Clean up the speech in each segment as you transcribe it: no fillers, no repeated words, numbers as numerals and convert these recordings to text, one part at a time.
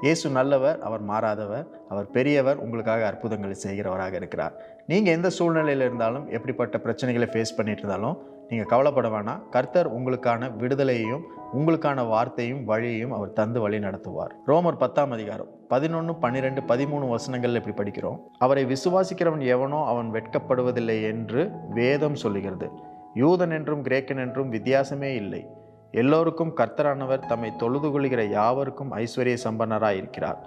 இயேசு நல்லவர், அவர் மாறாதவர், அவர் பெரியவர், உங்களுக்காக அற்புதங்களை செய்கிறவராக இருக்கிறார். நீங்கள் எந்த சூழ்நிலையில் இருந்தாலும், எப்படிப்பட்ட பிரச்சனைகளை ஃபேஸ் பண்ணிட்டு இருந்தாலும் நீங்கள் கவலைப்பட வேணாம். கர்த்தர் உங்களுக்கான விடுதலையையும் உங்களுக்கான வார்த்தையும் வழியையும் அவர் தந்து வழி நடத்துவார். ரோமர் 10ஆம் அதிகாரம் 11, 12, 13 வசனங்கள் இப்படி படிக்கிறோம். அவரை விசுவாசிக்கிறவன் எவனோ அவன் வெட்கப்படுவதில்லை என்று வேதம் சொல்லுகிறது. யூதன் என்றும் கிரேக்கன் என்றும் வித்தியாசமே இல்லை. எல்லோருக்கும் கர்த்தரானவர் தம்மை தொழுது கொள்கிற யாவருக்கும் ஐஸ்வர்ய சம்பன்னராய் இருக்கிறார்.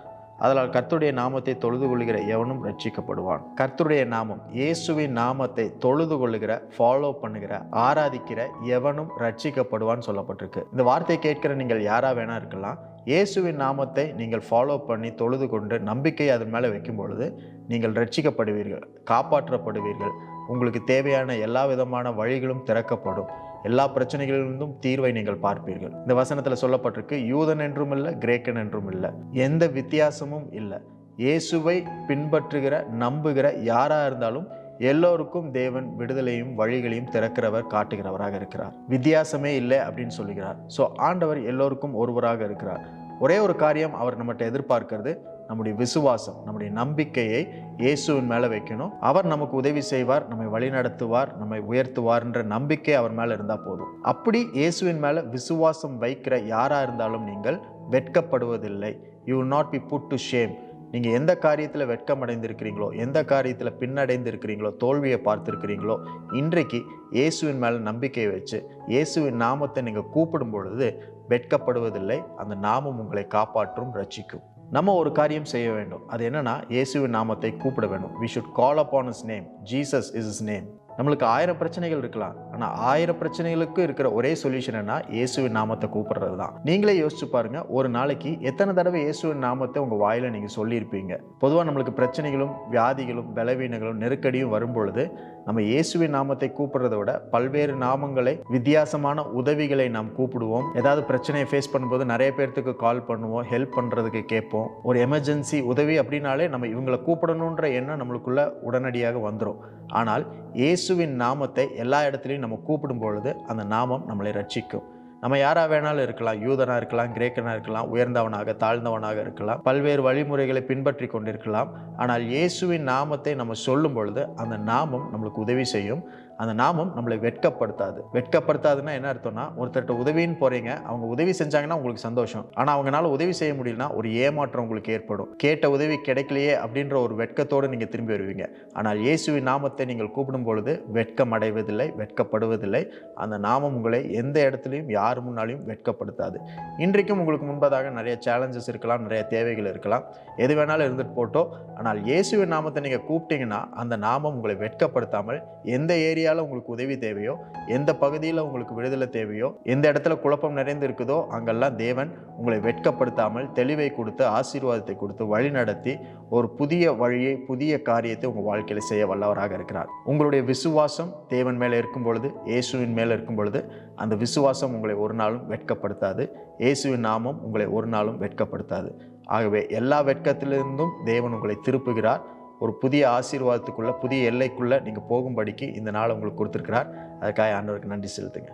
அதனால் கர்த்தருடைய நாமத்தை தொழுது கொள்கிற எவனும் ரட்சிக்கப்படுவான். கர்த்தருடைய நாமம், இயேசுவின் நாமத்தை தொழுது கொள்ளுகிற, ஃபாலோ பண்ணுகிற, ஆராதிக்கிற எவனும் ரட்சிக்கப்படுவான்னு சொல்லப்பட்டிருக்கு. இந்த வார்த்தையை கேட்கிற நீங்கள் யாரா வேணா இருக்கலாம். இயேசுவின் நாமத்தை நீங்கள் ஃபாலோ பண்ணி தொழுது கொண்டு நம்பிக்கை அதன் மேலே வைக்கும் பொழுது நீங்கள் ரட்சிக்கப்படுவீர்கள், காப்பாற்றப்படுவீர்கள். உங்களுக்கு தேவையான எல்லா விதமான வழிகளும் திறக்கப்படும். எல்லா பிரச்சனைகளிலிருந்தும் தீர்வை நீங்கள் பார்ப்பீர்கள். இந்த வசனத்தில் சொல்லப்பட்டிருக்கு, யூதன் என்றும் இல்லை, கிரேக்கன் என்றும் இல்லை, எந்த வித்தியாசமும் இல்லை. இயேசுவை பின்பற்றுகிற, நம்புகிற யாரா இருந்தாலும் எல்லோருக்கும் தேவன் விடுதலையும் வழிகளையும் திறக்கிறவர், காட்டுகிறவராக இருக்கிறார். வித்தியாசமே இல்லை அப்படின்னு சொல்லுகிறார். ஸோ ஆண்டவர் எல்லோருக்கும் ஒருவராக இருக்கிறார். ஒரே ஒரு காரியம் அவர் நம்மகிட்ட எதிர்பார்க்கிறது, நம்முடைய விசுவாசம், நம்முடைய நம்பிக்கையை இயேசுவின் மேலே வைக்கணும். அவர் நமக்கு உதவி செய்வார், நம்மை வழி நடத்துவார், நம்மை உயர்த்துவார்ன்ற நம்பிக்கை அவர் மேலே இருந்தால் போதும். அப்படி இயேசுவின் மேலே விசுவாசம் வைக்கிற யாராக இருந்தாலும் நீங்கள் வெட்கப்படுவதில்லை. You will not be put to shame. நீங்கள் எந்த காரியத்தில் வெட்கம் அடைந்திருக்கிறீங்களோ, எந்த காரியத்தில் பின்னடைந்து இருக்கிறீங்களோ, தோல்வியை பார்த்துருக்கிறீங்களோ, இன்றைக்கு இயேசுவின் மேலே நம்பிக்கை வச்சு இயேசுவின் நாமத்தை நீங்கள் கூப்பிடும் பொழுது வெட்கப்படுவதில்லை. அந்த நாமம் உங்களை காப்பாற்றும், ரட்சிக்கும். நம்ம ஒரு காரியம் செய்ய வேண்டும். அது என்னன்னா, இயேசுவின் நாமத்தை கூப்பிட வேண்டும். we should call upon his name. Jesus is his name. நம்மளுக்கு 1000 பிரச்சனைகள் இருக்கலாம். ஆனால் 1000 பிரச்சனைகளுக்கு இருக்கிற ஒரே சொல்யூஷன் என்ன? இயேசுவின் நாமத்தை கூப்பிடுறது தான். நீங்களே யோசிச்சு பாருங்க, ஒரு நாளைக்கு எத்தனை தடவை இயேசுவின் நாமத்தை உங்கள் வாயில நீங்கள் சொல்லியிருப்பீங்க. பொதுவாக நம்மளுக்கு பிரச்சனைகளும் வியாதிகளும் பலவீனங்களும் நெருக்கடியும் வரும் பொழுது நம்ம இயேசுவின் நாமத்தை கூப்பிடுறத விட பல்வேறு நாமங்களை, வித்தியாசமான உதவிகளை நாம் கூப்பிடுவோம். ஏதாவது பிரச்சனையை ஃபேஸ் பண்ணும்போது நிறைய பேர்த்துக்கு கால் பண்ணுவோம், ஹெல்ப் பண்ணுறதுக்கு கேட்போம். ஒரு எமர்ஜென்சி உதவி அப்படின்னாலே நம்ம இவங்களை கூப்பிடணுன்ற எண்ணம் நம்மளுக்குள்ள உடனடியாக வந்துடும். ஆனால் இயேசுவின் நாமத்தை எல்லா இடத்துலையும் நம்ம கூப்பிடும் பொழுது அந்த நாமம் நம்மளை ரட்சிக்கும். நம்ம யாராக வேணாலும் இருக்கலாம், யூதனாக இருக்கலாம், கிரேக்கனாக இருக்கலாம், உயர்ந்தவனாக தாழ்ந்தவனாக இருக்கலாம், பல்வேறு வழிமுறைகளை பின்பற்றி கொண்டிருக்கலாம். ஆனால் இயேசுவின் நாமத்தை நம்ம சொல்லும் பொழுது அந்த நாமம் நம்மளுக்கு உதவி செய்யும். அந்த நாமம் நம்மளை வெட்கப்படுத்தாது. வெட்கப்படுத்தாதுன்னா என்ன அர்த்தம்னா, ஒருத்தர்கிட்ட உதவின்னு போறீங்க, அவங்க உதவி செஞ்சாங்கன்னா உங்களுக்கு சந்தோஷம். ஆனால் அவங்களால உதவி செய்ய முடியலன்னா ஒரு ஏமாற்றம் உங்களுக்கு ஏற்படும். கேட்ட உதவி கிடைக்கலையே அப்படின்ற ஒரு வெட்கத்தோடு நீங்கள் திரும்பி வருவீங்க. ஆனால் இயேசுவின் நாமத்தை நீங்கள் கூப்பிடும் பொழுது வெட்கம் அடைவதில்லை, வெட்கப்படுவதில்லை. அந்த நாமம் உங்களை எந்த இடத்துலையும் யார் முன்னாலையும் வெட்கப்படுத்தாது. இன்றைக்கும் உங்களுக்கு முன்பதாக நிறைய சேலஞ்சஸ் இருக்கலாம், நிறைய தேவைகள் இருக்கலாம், எது வேணாலும் இருந்துட்டு போட்டோம். ஆனால் இயேசுவின் நாமத்தை நீங்கள் கூப்பிட்டீங்கன்னா அந்த நாமம் உங்களை வெட்கப்படுத்தாமல் எந்த ஏரியாவில் உங்களுக்கு உதவி தேவையோ, எந்த பகுதியில் உங்களுக்கு விடுதலை தேவையோ, எந்த இடத்துல குழப்பம் நிறைந்து இருக்குதோ அங்கெல்லாம் தேவன் உங்களை வெட்கப்படுத்தாமல் தெளிவை கொடுத்து, ஆசீர்வாதத்தை கொடுத்து, வழி நடத்தி ஒரு புதிய வழியை, புதிய காரியத்தை உங்கள் வாழ்க்கையில் செய்ய வல்லவராக இருக்கிறார். உங்களுடைய விசுவாசம் தேவன் மேலே இருக்கும் பொழுது, இயேசுவின் மேலே இருக்கும் பொழுது அந்த விசுவாசம் உங்களை ஒரு நாளும் வெட்கப்படுத்தாது. இயேசுவின் நாமம் உங்களை ஒரு நாளும் வெட்கப்படுத்தாது. ஆகவே எல்லா வெட்கத்திலிருந்தும் தேவன் உங்களை திருப்புகிறார். ஒரு புதிய ஆசீர்வாதத்துக்குள்ள, புதிய எல்லைக்குள்ள நீங்கள் போகும்படிக்கு இந்த நாள் உங்களுக்கு கொடுத்துருக்கிறார். அதுக்காக ஆண்டவருக்கு நன்றி செலுத்துங்க.